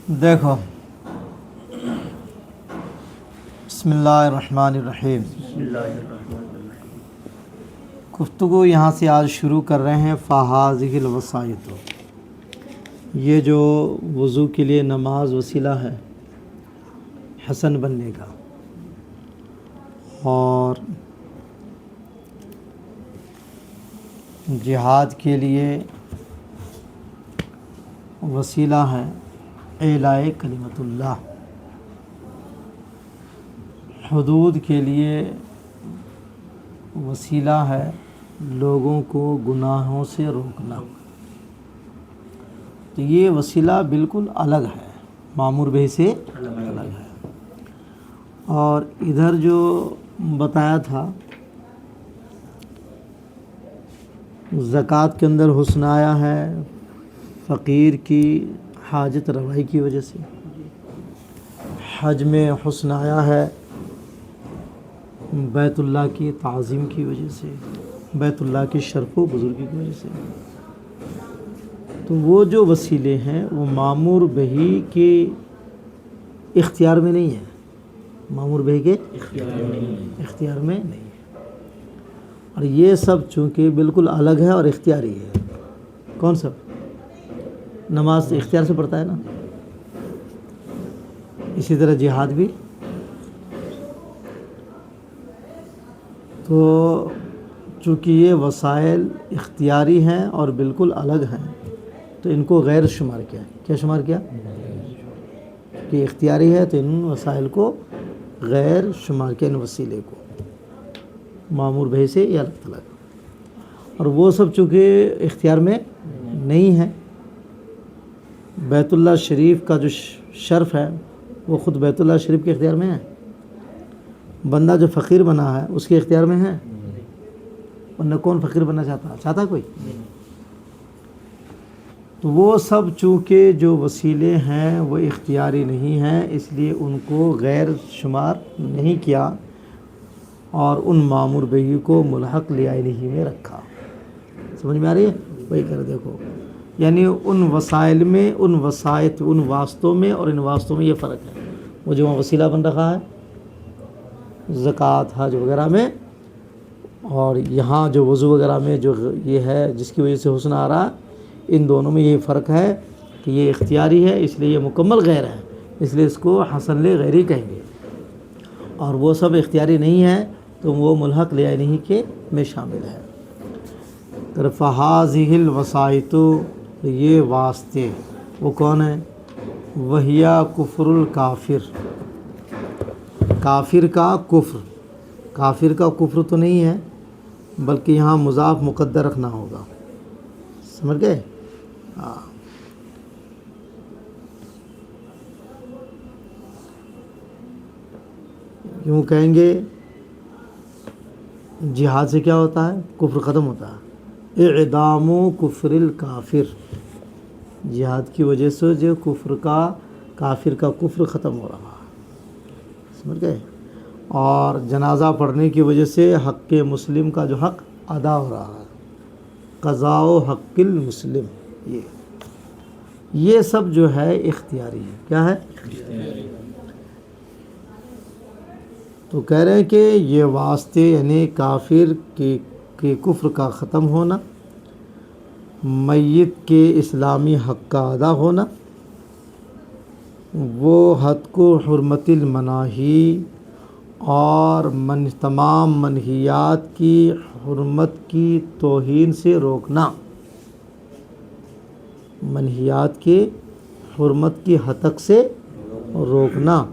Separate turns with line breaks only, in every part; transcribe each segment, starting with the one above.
دیکھو، بسم اللہ الرحمن الرحیم، گفتگو یہاں سے آج شروع کر رہے ہیں فہذہ الوسائط۔ یہ جو وضو کے لیے نماز وسیلہ ہے حسن بننے کا، اور جہاد کے لیے وسیلہ ہے اعلاء کلمت اللہ، حدود کے لیے وسیلہ ہے لوگوں کو گناہوں سے روکنا۔ تو یہ وسیلہ بالکل الگ ہے، مامور بہ سے الگ ہے۔ اور ادھر جو بتایا تھا زکوٰۃ کے اندر حسن آیا ہے فقیر کی حاجت روائی کی وجہ سے، حج میں حسن آیا ہے بیت اللہ کی تعظیم کی وجہ سے، بیت اللہ کی شرف و بزرگی کی وجہ سے۔ تو وہ جو وسیلے ہیں وہ مامور بہی کے اختیار میں نہیں ہے، مامور بہی کے اختیار میں نہیں ہے۔ اور یہ سب چونکہ بالکل الگ ہے اور اختیاری ہے۔ کون سب؟ نماز اختیار سے پڑھتا ہے نا، اسی طرح جہاد بھی۔ تو چونکہ یہ وسائل اختیاری ہیں اور بالکل الگ ہیں تو ان کو غیر شمار کیا شمار کیا کہ اختیاری ہے، تو ان وسائل کو غیر شمار کیا، ان وسیلے کو مامور بہ سے یا الگ تھلگ۔ اور وہ سب چونکہ اختیار میں نہیں ہے، بیت اللہ شریف کا جو شرف ہے وہ خود بیت اللہ شریف کے اختیار میں ہے، بندہ جو فقیر بنا ہے اس کے اختیار میں ہے، ورنہ کون فقیر بننا چاہتا کوئی؟ تو وہ سب چونکہ جو وسیلے ہیں وہ اختیاری نہیں ہیں، اس لیے ان کو غیر شمار نہیں کیا اور ان مامور بہی کو ملحق لعینہ میں رکھا۔ سمجھ میں آ رہی ہے؟ وہی کر دیکھو، یعنی ان وسائل میں، ان وسائط، ان واسطوں میں اور ان واسطوں میں یہ فرق ہے۔ وہ جو وسیلہ بن رہا ہے زکوٰۃ، حج وغیرہ میں، اور یہاں جو وضو وغیرہ میں جو یہ ہے جس کی وجہ سے حسن آ رہا ہے، ان دونوں میں یہ فرق ہے کہ یہ اختیاری ہے اس لیے یہ مکمل غیر ہے، اس لیے اس کو حسن لغیری کہیں گے، اور وہ سب اختیاری نہیں ہے تو وہ ملحق لعینہ کے میں شامل ہے۔ فہذہ الوسائط، یہ واسطے وہ کون ہیں؟ وہی کفر الکافر، کافر کا کفر، کافر کا کفر تو نہیں ہے بلکہ یہاں مضاف مقدر رکھنا ہوگا، سمجھ گئے؟ ہاں، یوں کہیں گے جہاد سے کیا ہوتا ہے؟ کفر ختم ہوتا ہے۔ اعدام کفر الکافر، جہاد کی وجہ سے جو کفر کا، کافر کا کفر ختم ہو رہا ہے، سمجھ گئے؟ اور جنازہ پڑھنے کی وجہ سے حق مسلم کا جو حق ادا ہو رہا ہے، قضاء حق المسلم، یہ سب جو ہے اختیاری ہے۔ کیا ہے؟ تو کہہ رہے ہیں کہ یہ واسطے یعنی کافر کے کفر کا ختم ہونا، میت کے اسلامی حق کا ادا ہونا، وہ حد کو حرمت المناہی اور تمام منہیات کی حرمت کی توہین سے روکنا، منہیات کی حرمت کی حتک سے روکنا،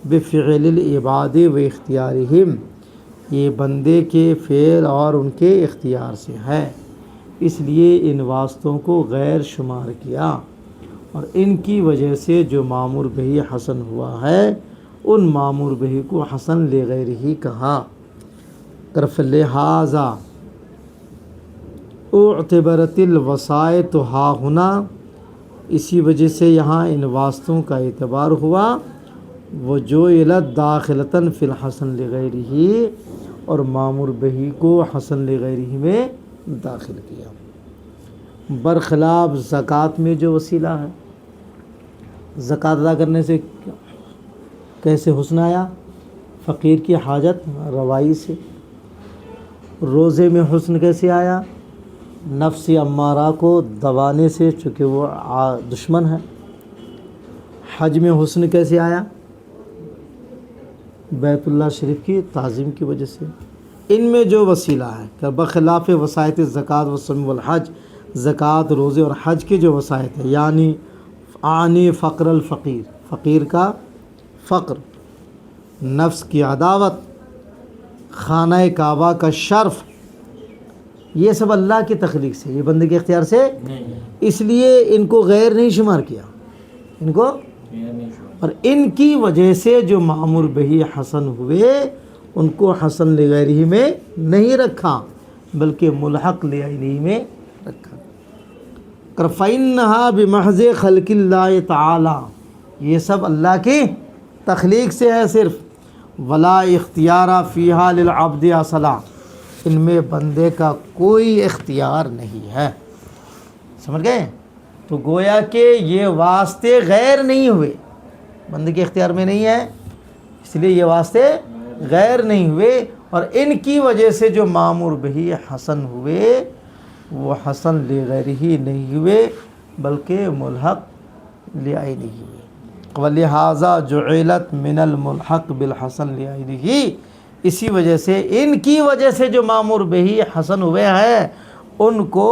بفعل العباد و اختیارہم، یہ بندے کے فعل اور ان کے اختیار سے ہے، اس لیے ان واسطوں کو غیر شمار کیا، اور ان کی وجہ سے جو مامور بہی حسن ہوا ہے ان مامور بہی کو حسن لغیرہ کہا۔ طرف لہذا اعتبرت الوسائط ہا ہنا، اسی وجہ سے یہاں ان واسطوں کا اعتبار ہوا، وجعلت داخلۃ فی الحسن لغیرہ، اور مامور بہی کو حسن لغیرہ میں داخل کیا، برخلاف زکوٰۃ میں جو وسیلہ ہے زکوٰۃ ادا کرنے سے کیسے حسن آیا؟ فقیر کی حاجت روائی سے۔ روزے میں حسن کیسے آیا؟ نفس امارہ کو دبانے سے، چونکہ وہ دشمن ہے۔ حج میں حسن کیسے آیا؟ بیت اللہ شریف کی تعظیم کی وجہ سے۔ ان میں جو وسیلہ ہے کہ بخلاف وسائط الزکوٰۃ والصوم والحج، زکوٰۃ، روزے اور حج کے جو وسائط ہیں، یعنی فقر الفقیر، فقیر کا فقر، نفس کی عداوت، خانہ کعبہ کا شرف، یہ سب اللہ کی تخلیق سے، یہ بندے کے اختیار سے، اس لیے ان کو غیر نہیں شمار کیا، ان کو، اور ان کی وجہ سے جو معمور بہی حسن ہوئے ان کو حسن لغیرہ میں نہیں رکھا بلکہ ملحق لعینہ میں رکھا۔ فَإِنَّهَا بِمَحْضِ خَلْقِ اللَّهِ تَعَالَى، یہ سب اللہ کی تخلیق سے ہے صرف۔ وَلَا اِخْتِيَارَ فِيهَا لِلْعَبْدِ اصلاً، ان میں بندے کا کوئی اختیار نہیں ہے، سمجھ گئے؟ تو گویا کہ یہ واسطے غیر نہیں ہوئے، بندے کے اختیار میں نہیں ہے، اس لیے یہ واسطے غیر نہیں ہوئے، اور ان کی وجہ سے جو معمور بہی حسن ہوئے وہ حسن لغیرہ نہیں ہوئے بلکہ ملحق لعینہ ہوئے۔ وَلِهَذَا جُعِلَتْ مِنَ الْمُلْحَقِ بِالْحَسَنِ لِعَيْنِهِ، اسی وجہ سے، ان کی وجہ سے جو معمور بہی حسن ہوئے ہیں ان کو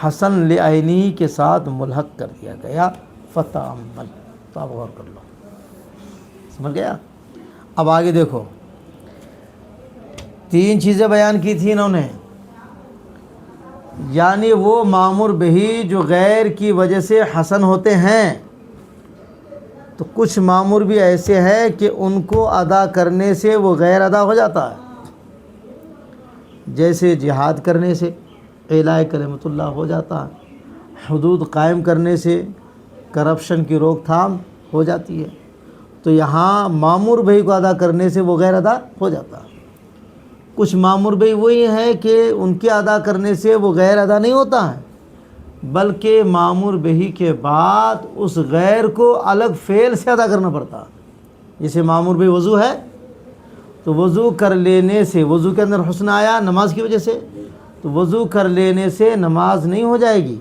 حسن لعینہ کے ساتھ ملحق کر دیا گیا۔ فتأمل، تو آپ غور کر لو، سمجھ گیا؟ اب آگے دیکھو، تین چیزیں بیان کی تھی انہوں نے، یعنی وہ معمور بہی جو غیر کی وجہ سے حسن ہوتے ہیں، تو کچھ معمور بھی ایسے ہیں کہ ان کو ادا کرنے سے وہ غیر ادا ہو جاتا ہے، جیسے جہاد کرنے سے اعلاء کلمۃ اللہ ہو جاتا ہے، حدود قائم کرنے سے کرپشن کی روک تھام ہو جاتی ہے، تو یہاں معمور بہی کو ادا کرنے سے وہ غیر ادا ہو جاتا ہے۔ کچھ معمور بہی وہی ہے کہ ان کے ادا کرنے سے وہ غیر ادا نہیں ہوتا ہے بلکہ معمور بہی کے بعد اس غیر کو الگ فعل سے ادا کرنا پڑتا ہے۔ جیسے معمور بہی وضو ہے تو وضو کر لینے سے، وضو کے اندر حسن آیا نماز کی وجہ سے، تو وضو کر لینے سے نماز نہیں ہو جائے گی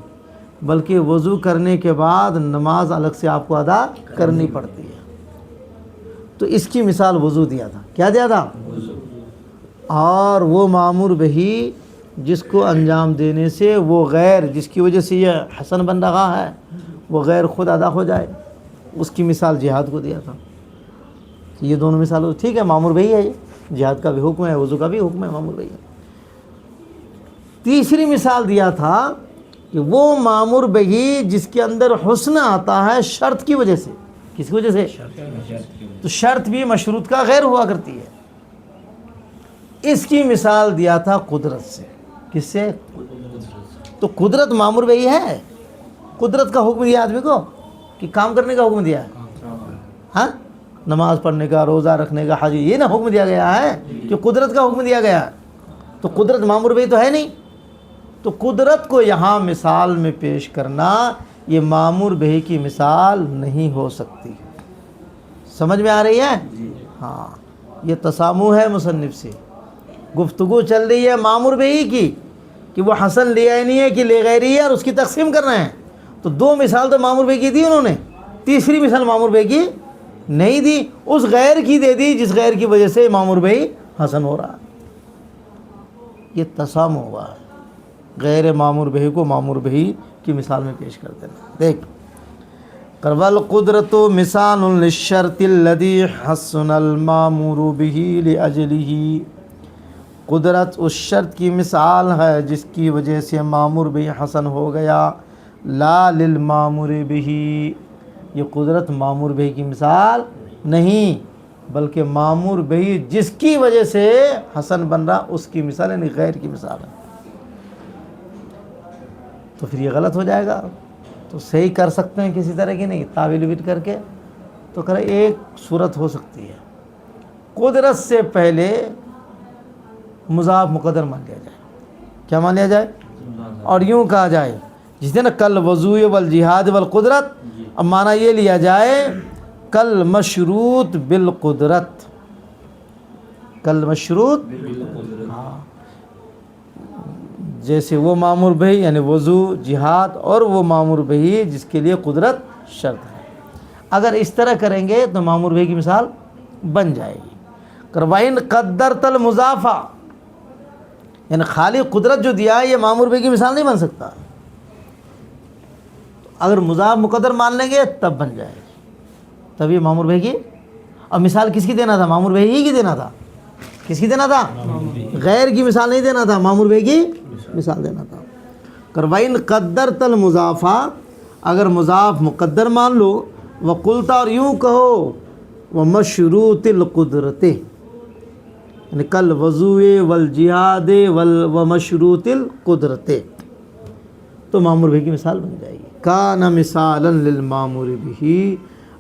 بلکہ وضو کرنے کے بعد نماز الگ سے آپ کو ادا کرنی پڑتی ہے۔ تو اس کی مثال وضو دیا تھا، کیا دیا تھا؟ اور وہ معمور بہی جس کو انجام دینے سے وہ غیر، جس کی وجہ سے یہ حسن بن رہا ہے، وہ غیر خود ادا ہو جائے، اس کی مثال جہاد کو دیا تھا۔ یہ دونوں مثال ٹھیک ہے، معمور بہی ہے، یہ جہاد کا بھی حکم ہے، وضو کا بھی حکم ہے، معمور بہی ہے۔ تیسری مثال دیا تھا کہ وہ معمور بہی جس کے اندر حسن آتا ہے شرط کی وجہ سے، کس کی وجہ سے؟ تو شرط بھی مشروط کا غیر ہوا کرتی ہے، اس کی مثال دیا تھا قدرت سے۔ کس سے؟ تو قدرت معمور بہی ہے، قدرت کا حکم دیا آدمی کو کہ کام کرنے کا حکم دیا ہے، ہاں، نماز پڑھنے کا، روزہ رکھنے کا، حج، یہ نہ حکم دیا گیا ہے کہ قدرت کا حکم دیا گیا ہے، تو قدرت معمور بہی تو ہے نہیں، تو قدرت کو یہاں مثال میں پیش کرنا یہ معمور بہی کی مثال نہیں ہو سکتی۔ سمجھ میں آ رہی ہے؟ ہاں، یہ تسامح ہے مصنف سے، گفتگو چل رہی ہے معمور بہی کی کہ وہ حسن لعینی ہے کہ لغیری ہے اور اس کی تقسیم کر رہے ہیں، تو دو مثال تو معمور بہی کی دی انہوں نے، تیسری مثال معمور بہی کی نہیں دی، اس غیر کی دے دی جس غیر کی وجہ سے معمور بہی حسن ہو رہا ہے۔ یہ تسامح ہوا ہے، غیر معمور بہی کو معمور بہی کی مثال میں پیش کر دینا۔ دیکھ، وَالْقُدْرَةُ مِثَالٌ لِلشَّرْطِ الَّذِي حَسُنَ الْمَأْمُورُ بِهِ لِأَجْلِهِ، قدرت اس شرط کی مثال ہے جس کی وجہ سے معمور بہی حسن ہو گیا، لا للمامور بہ، یہ قدرت معمور بہی کی مثال نہیں بلکہ معمور بہی جس کی وجہ سے حسن بن رہا اس کی مثال، یعنی غیر کی مثال ہے۔ تو پھر یہ غلط ہو جائے گا، تو صحیح کر سکتے ہیں کسی طرح کی نہیں، تعویل ویل کر کے تو کرے ایک صورت ہو سکتی ہے، قدرت سے پہلے مضاف مقدر مان لیا جائے، کیا مان لیا جائے؟ اور یوں کہا جائے جس نے نا کل وضو والجہاد والقدرت، اب معنی یہ لیا جائے کل مشروط بالقدرت، کل مشروط، ہاں، جیسے وہ مامور بہی یعنی وضو، جہاد، اور وہ مامور بہی جس کے لیے قدرت شرط ہے۔ اگر اس طرح کریں گے تو مامور بہی کی مثال بن جائے گی۔ وَإِنْ قَدَّرْتَ الْمُضَافَ، یعنی خالی قدرت جو دیا ہے یہ مامور بہی کی مثال نہیں بن سکتا، اگر مضاف مقدر مان لیں گے تب بن جائے گی، تب یہ مامور بہی کی۔ اب مثال کس کی دینا تھا؟ مامور بہی ہی کی دینا تھا۔ کس کی دینا تھا؟ غیر کی مثال نہیں دینا تھا، مامور بہی کی مثال دینا تھا۔ وَإِنْ قَدَّرْتَ الْمُضَافَ، اگر مضاف مقدر مان لو، وَقُلْتَ، اور یوں کہو، وَمَشْرُوطِ الْقُدْرَتِ، یعنی کل وضوء والجہاد ومشروط القدرت، تو مامور بہی کی مثال بن جائے گی۔ کان مثالا للمامور بہ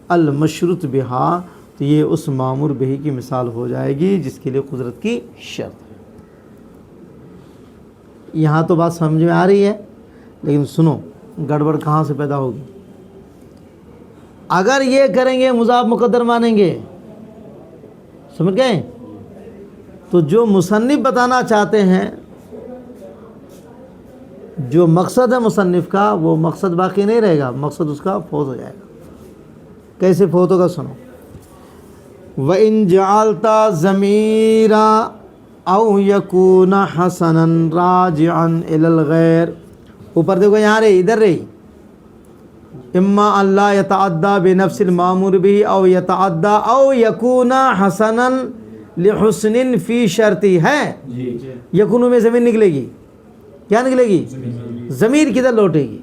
المشروط بہا، تو یہ اس مامور بہی کی مثال ہو جائے گی جس کے لیے قدرت کی شرط ہے۔ یہاں تو بات سمجھ میں آ رہی ہے، لیکن سنو گڑبڑ کہاں سے پیدا ہوگی۔ اگر یہ کریں گے مضاف مقدر مانیں گے، سمجھ گئے، تو جو مصنف بتانا چاہتے ہیں، جو مقصد ہے مصنف کا، وہ مقصد باقی نہیں رہے گا، مقصد اس کا فوت ہو جائے گا۔ کیسے فوت ہوگا سنو۔ وَإِن جَعَلْتَ ضَمِيرًا أَوْ يَكُونَ حَسَنًا رَاجِعًا إِلَى الْغَيْرِ، اوپر دیکھو یہاں رہی، ادھر رہی، اما اللہ يتعدى بنفس المامور به او يتعدى او يكون حسنا لحسن فی شرطی ہے، یکونو میں ضمیر نکلے گی، کیا نکلے گی؟ ضمیر کدھر لوٹے گی؟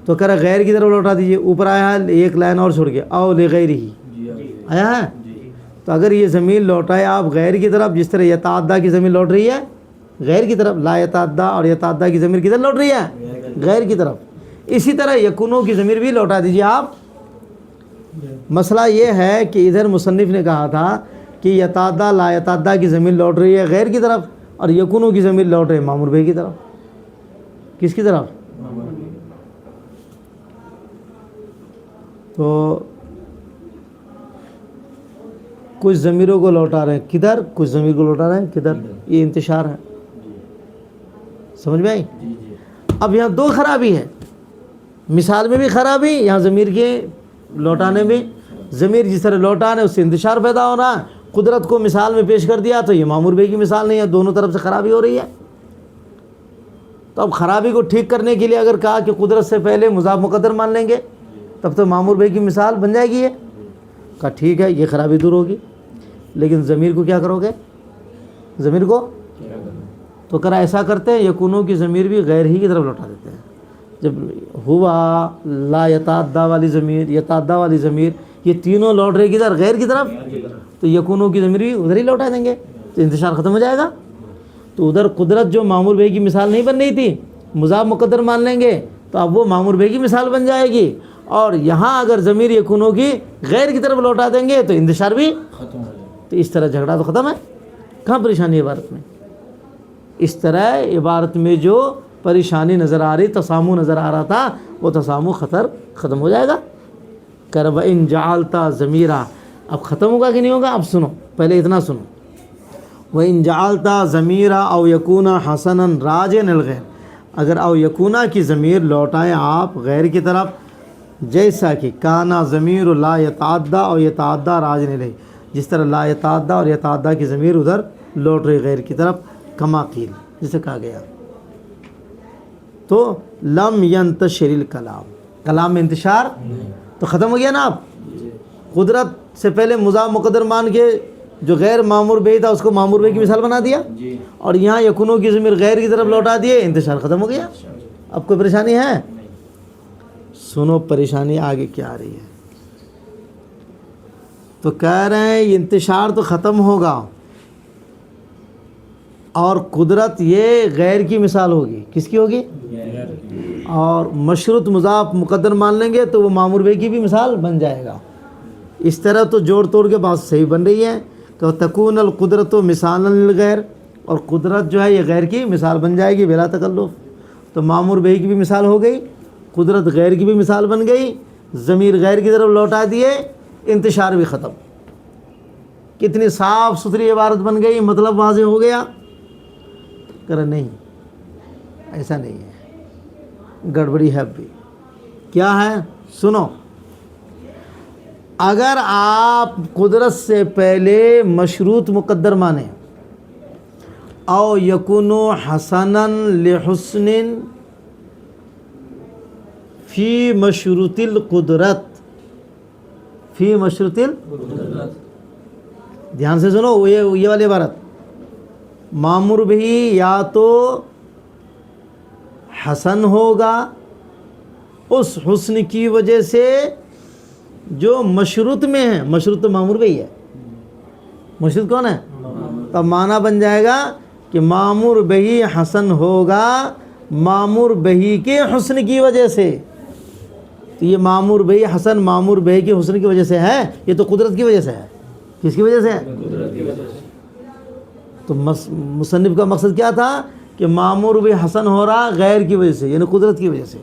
تو کرا غیر کی طرف لوٹا دیجئے، اوپر آیا ہے ایک لائن اور چھوڑ کے، او لغیرہ آیا ہے، تو اگر یہ ضمیر لوٹائے آپ غیر کی طرف، جس طرح یتعدی کی ضمیر لوٹ رہی ہے غیر کی طرف، لا یتعدی اور یتعدی کی ضمیر کدھر لوٹ رہی ہے؟ غیر کی طرف، اسی طرح یکونو کی ضمیر بھی لوٹا دیجئے آپ۔ مسئلہ یہ ہے کہ ادھر مصنف نے کہا تھا کہ یتعدی لا یتعدی کی ضمیر لوٹ رہی ہے غیر کی طرف، اور یکونو کی ضمیر لوٹ رہی ہے مامور بہی کی طرف۔ کس کی طرف؟ تو کچھ ضمیروں کو لوٹا رہے ہیں کدھر، کچھ ضمیر کو لوٹا رہے ہیں کدھر، یہ انتشار ہے، سمجھ میں آئی؟ اب یہاں دو خرابی ہے، مثال میں بھی خرابی، یہاں ضمیر کے لوٹانے میں، ضمیر جس طرح لوٹانے اس سے انتشار پیدا ہو رہا ہے، قدرت کو مثال میں پیش کر دیا تو یہ مامور بہی کی مثال نہیں ہے، دونوں طرف سے خرابی ہو رہی ہے۔ تو اب خرابی کو ٹھیک کرنے کے لیے اگر کہا کہ قدرت سے پہلے مضاف مقدر مان لیں گے تب تو مامور بہی کی مثال بن جائے گی، یہ کہا ٹھیک ہے یہ خرابی دور ہوگی، لیکن ضمیر کو کیا کرو گے؟ ضمیر کو تو کرا ایسا کرتے ہیں یکونوں کی ضمیر بھی غیر ہی کی طرف لوٹا دیتے ہیں۔ جب ہوا لا یتعدی والی ضمیر، یتعدی والی ضمیر، یہ تینوں لوٹ رہے کدھر؟ غیر کی طرف، تو یکونوں کی ضمیر بھی ادھر ہی لوٹا دیں گے تو انتشار ختم ہو جائے گا۔ تو ادھر قدرت جو مامور بہی کی مثال نہیں بن رہی تھی، مضاف مقدر مان لیں گے تو اب وہ مامور بہی کی مثال بن جائے گی، اور یہاں اگر ضمیر یکونوں کی غیر کی طرف لوٹا دیں گے تو انتشار بھی ختم ہو جائے گا۔ تو اس طرح جھگڑا تو ختم ہے، کہاں پریشانی ہے عبارت میں؟ اس طرح عبارت میں جو پریشانی نظر آ رہی، تسامو نظر آ رہا تھا، وہ تسامو ختم ہو جائے گا۔ کر وَإِن جَعَلْتَ ضَمِيرًا، اب ختم ہوگا کہ نہیں ہوگا؟ اب سنو، پہلے اتنا سنو۔ وَإِن جَعَلْتَ ضَمِيرًا أَوْ يَكُونَ حَسَنًا رَاجِعًا إِلَى الْغَيْرِ، اگر او یکونا کی ضمیر لوٹائیں آپ غیر کی طرف، جیسا کہ کانا ضمیر لا یتعدی اور یتعدی راجعا الیہ، جس طرح لا یتعدی اور یتعدی کی ضمیر ادھر لوٹ رہی غیر کی طرف، کما قیل جسے کہا گیا، تو لم ینتشر الکلام، کلام میں انتشار تو ختم ہو گیا نا۔ اب قدرت سے پہلے مضاف مقدر مان کے جو غیر مامور بہی تھا اس کو مامور بہی کی مثال بنا دیا، اور یہاں یکونوں کی ضمیر غیر کی طرف لوٹا دیے، انتشار ختم ہو گیا۔ اب کوئی پریشانی ہے؟ سنو پریشانی آگے کیا آ رہی ہے۔ تو کہہ رہے ہیں یہ انتشار تو ختم ہوگا، اور قدرت یہ غیر کی مثال ہوگی، کس کی ہوگی؟ اور مشروط مضاف مقدر مان لیں گے تو وہ مامور بہی کی بھی مثال بن جائے گا۔ اس طرح تو جوڑ توڑ کے بات صحیح بن رہی ہے کہ تکون القدرت مثالا للغیر، اور قدرت جو ہے یہ غیر کی مثال بن جائے گی بلا تکلف۔ تو مامور بہی کی بھی مثال ہو گئی، قدرت غیر کی بھی مثال بن گئی، ضمیر غیر کی طرف لوٹا دیے، انتشار بھی ختم. کتنی صاف ستھری عبارت بن گئی، مطلب واضح ہو گیا. کر نہیں، ایسا نہیں ہے، گڑبڑی ہے. اب بھی کیا ہے سنو. اگر آپ قدرت سے پہلے مشروط مقدر مانیں، او یکونو حسنا لحسن فی مشروط القدرت، فی مشروط القدرت، دھیان سے سنو یہ والی عبارت. مامور بھی یا تو حسن ہوگا اس حسن کی وجہ سے جو مشروط میں ہے. مشروط تو مامور بھی ہے. مشروط کون ہے؟ تب معنی بن جائے گا کہ مامور بہی حسن ہوگا مامور بہی کے حسن کی وجہ سے. تو یہ مامور بہی حسن مامور بہی کے حسن کی وجہ سے ہے، یہ تو قدرت کی وجہ سے ہے. کس کی وجہ سے ہے؟ قدرت کی وجہ سے. تو مصنف کا مقصد کیا تھا کہ مامور بھی حسن ہو رہا غیر کی وجہ سے، یعنی قدرت کی وجہ سے.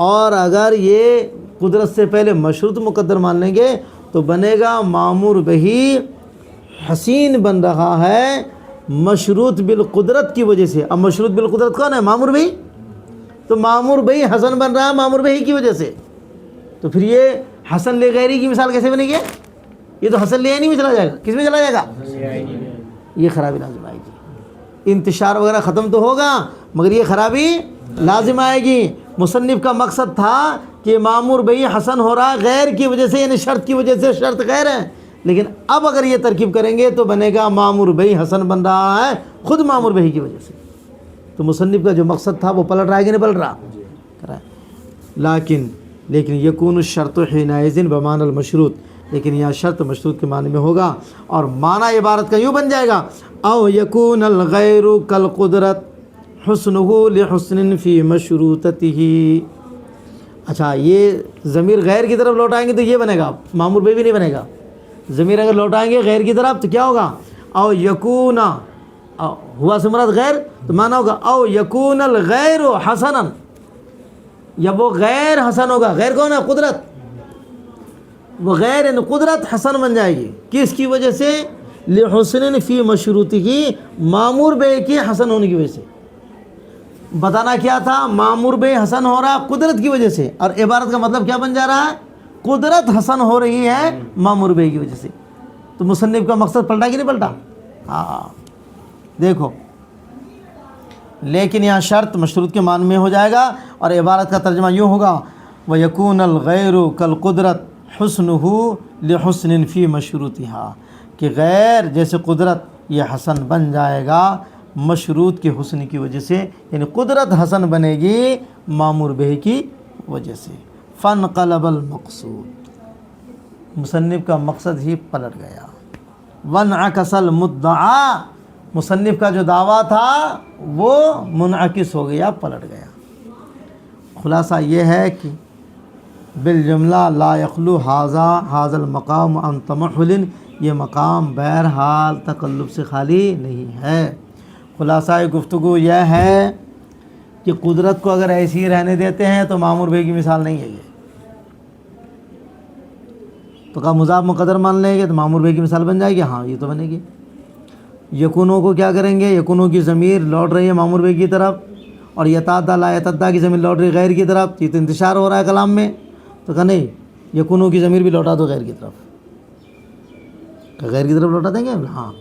اور اگر یہ قدرت سے پہلے مشروط مقدر مان لیں گے تو بنے گا مامور بہی حسین بن رہا ہے مشروط بالقدرت کی وجہ سے. اب مشروط بالقدرت کون ہے؟ مامور بہی. تو مامور بہی حسن بن رہا ہے مامور بہی کی وجہ سے. تو پھر یہ حسن لے غیری کی مثال کیسے بنے گی؟ یہ تو حسن لے نہیں میں چلا جائے گا. کس میں چلا جائے گا؟ یہ خرابی لازم آئے گی. انتشار وغیرہ ختم تو ہوگا مگر یہ خرابی لازم آئے گی. مصنف کا مقصد تھا کہ مامور بہی حسن ہو رہا غیر کی وجہ سے، یعنی شرط کی وجہ سے. شرط غیر ہے، لیکن اب اگر یہ ترکیب کریں گے تو بنے گا مامور بہی حسن بن رہا ہے خود مامور بہی کی وجہ سے. تو مصنف کا جو مقصد تھا وہ پلٹ رہا ہے کہ نہیں پلٹ رہا؟ لیکن یکون الشرط حینئذ بمعنی المشروط، لیکن یہاں شرط مشروط کے معنی میں ہوگا. اور معنی عبارت کا یوں بن جائے گا او یکون الغیر کالقدرت حسنہ لحسن فی مشروطتہ. اچھا یہ ضمیر غیر کی طرف لوٹائیں گے تو یہ بنے گا، مامور بہی بھی نہیں بنے گا. ضمیر اگر لوٹائیں گے غیر کی طرف تو کیا ہوگا؟ او یکون، ہوا سے مراد غیر، تو معنی ہوگا او یکون الغیر حسنا، یا وہ غیر حسن ہوگا. غیر کون ہے؟ قدرت. وہ غیر یعنی قدرت حسن بن جائے گی. کس کی وجہ سے؟ لحسن فی مشروطہ، مامور بہی کے حسن ہونے کی وجہ سے. بتانا کیا تھا؟ مامور بہی حسن ہو رہا قدرت کی وجہ سے، اور عبارت کا مطلب کیا بن جا رہا ہے؟ قدرت حسن ہو رہی ہے مامور بہی کی وجہ سے. تو مصنف کا مقصد پلٹا کہ نہیں پلٹا؟ ہاں دیکھو. لیکن یہاں شرط مشروط کے معنی میں ہو جائے گا اور عبارت کا ترجمہ یوں ہوگا وَيَكُونَ الْغَيْرُ كَالْقُدْرَةِ حُسْنُهُ لِحُسْنٍ فِي مَشْرُوطِهَا، کہ غیر جیسے قدرت یہ حسن بن جائے گا مشروط کے حسن کی وجہ سے، یعنی قدرت حسن بنے گی مامور بہی کی وجہ سے. فَانْقَلَبَ الْمَقْصُودُ، مصنف کا مقصد ہی پلٹ گیا. وَانْعَكَسَ الْمُدَّعَى، مصنف کا جو دعویٰ تھا وہ منعکس ہو گیا، پلٹ گیا. خلاصہ یہ ہے کہ بالجملہ لا یخلو ھذا المقام عن تمحل، یہ مقام بہرحال تقلب سے خالی نہیں ہے. خلاصہ گفتگو یہ ہے کہ قدرت کو اگر ایسی ہی رہنے دیتے ہیں تو مامور بہی کی مثال نہیں ہے یہ. تو کہا مضاف مقدر مان لیں گے تو مامور بہی کی مثال بن جائے گی. ہاں یہ تو بنے گی. یکونوں کو کیا کریں گے؟ یکونوں کی ضمیر لوٹ رہی ہے مامور بہی کی طرف، اور یتعدی لا یتعدی کی ضمیر لوٹ رہی ہے غیر کی طرف. یہ تو انتشار ہو رہا ہے کلام میں. تو کہا نہیں، یکونوں کی ضمیر بھی لوٹا دو غیر کی طرف. کہ غیر کی طرف لوٹا دیں گے؟ ہاں.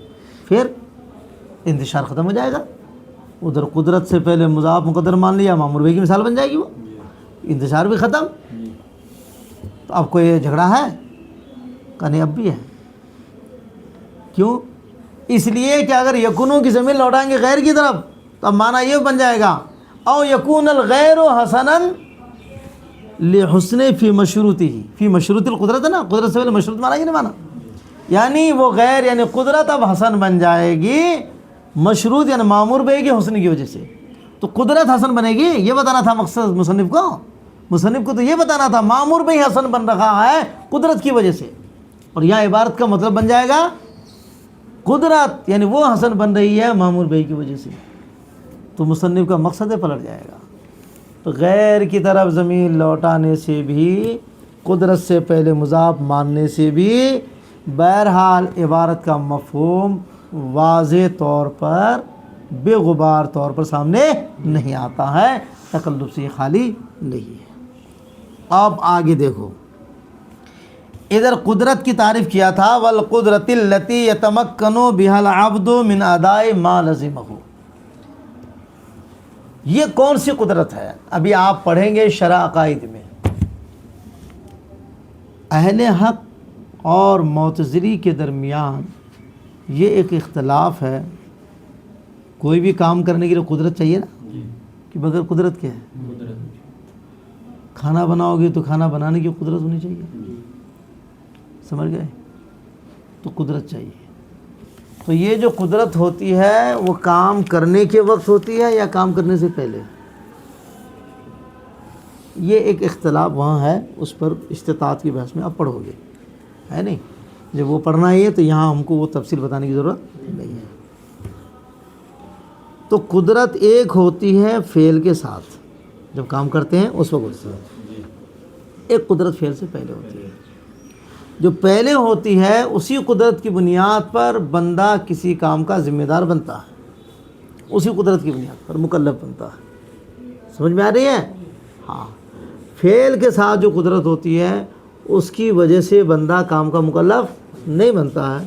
پھر انتشار ختم ہو جائے گا. ادھر قدرت سے پہلے مضاف مقدر مان لیا، مامور بہی کی مثال بن جائے گی، وہ انتشار بھی ختم. تو اب کوئی جھگڑا ہے؟ کہ نہیں، اب بھی ہے. کیوں؟ اس لیے کہ اگر یکونوں کی ضمیر لوٹائیں گے غیر کی طرف تو اب معنی یہ بن جائے گا او یکون الغیر حسنا لحسن فی مشروطہ، فی مشروط القدرت ہے نا، قدرت سے پہلے مشروط مانا کہ نہیں مانا؟ یعنی وہ غیر یعنی قدرت اب حسن بن جائے گی مشروط یعنی مامور بہی کے حسن کی وجہ سے. تو قدرت حسن بنے گی، یہ بتانا تھا مقصد مصنف کو. مصنف کو تو یہ بتانا تھا مامور بہی حسن بن رہا ہے قدرت کی وجہ سے. اور یہاں عبارت کا مطلب بن جائے گا قدرت یعنی وہ حسن بن رہی ہے مامور بہی کی وجہ سے. تو مصنف کا مقصد پلٹ جائے گا. تو غیر کی طرف ضمیر لوٹانے سے بھی قدرت سے پہلے مضاف ماننے سے بھی بہرحال عبارت کا مفہوم واضح طور پر بے غبار طور پر سامنے نہیں آتا ہے، تکلف سے خالی نہیں ہے۔ اب آگے دیکھو، ادھر قدرت کی تعریف کیا تھا، والقدرت التي يتمكن بها العبد من اداء ما لزمه۔ یہ کون سی قدرت ہے؟ ابھی آپ پڑھیں گے شرح عقائد میں، اہل حق اور معتزلی کے درمیان یہ ایک اختلاف ہے، کوئی بھی کام کرنے کے لیے قدرت چاہیے نا، کہ بغیر قدرت کیا ہے؟ کھانا بناؤ گے تو کھانا بنانے کی قدرت ہونی چاہیے، سمجھ گئے؟ تو قدرت چاہیے۔ تو یہ جو قدرت ہوتی ہے وہ کام کرنے کے وقت ہوتی ہے یا کام کرنے سے پہلے؟ یہ ایک اختلاف وہاں ہے، اس پر استطاعت کی بحث میں آپ پڑھو گے، ہے نہیں؟ جب وہ پڑھنا ہی ہے تو یہاں ہم کو وہ تفصیل بتانے کی ضرورت نہیں ہے۔ تو قدرت ایک ہوتی ہے فعل کے ساتھ، جب کام کرتے ہیں اس وقت ہوتی ہے، ایک قدرت فعل سے پہلے ہوتی ہے۔ جو پہلے ہوتی ہے اسی قدرت کی بنیاد پر بندہ کسی کام کا ذمہ دار بنتا ہے، اسی قدرت کی بنیاد پر مکلف بنتا ہے، سمجھ میں آ رہی ہے؟ ہاں، فعل کے ساتھ جو قدرت ہوتی ہے اس کی وجہ سے بندہ کام کا مکلف نہیں بنتا ہے،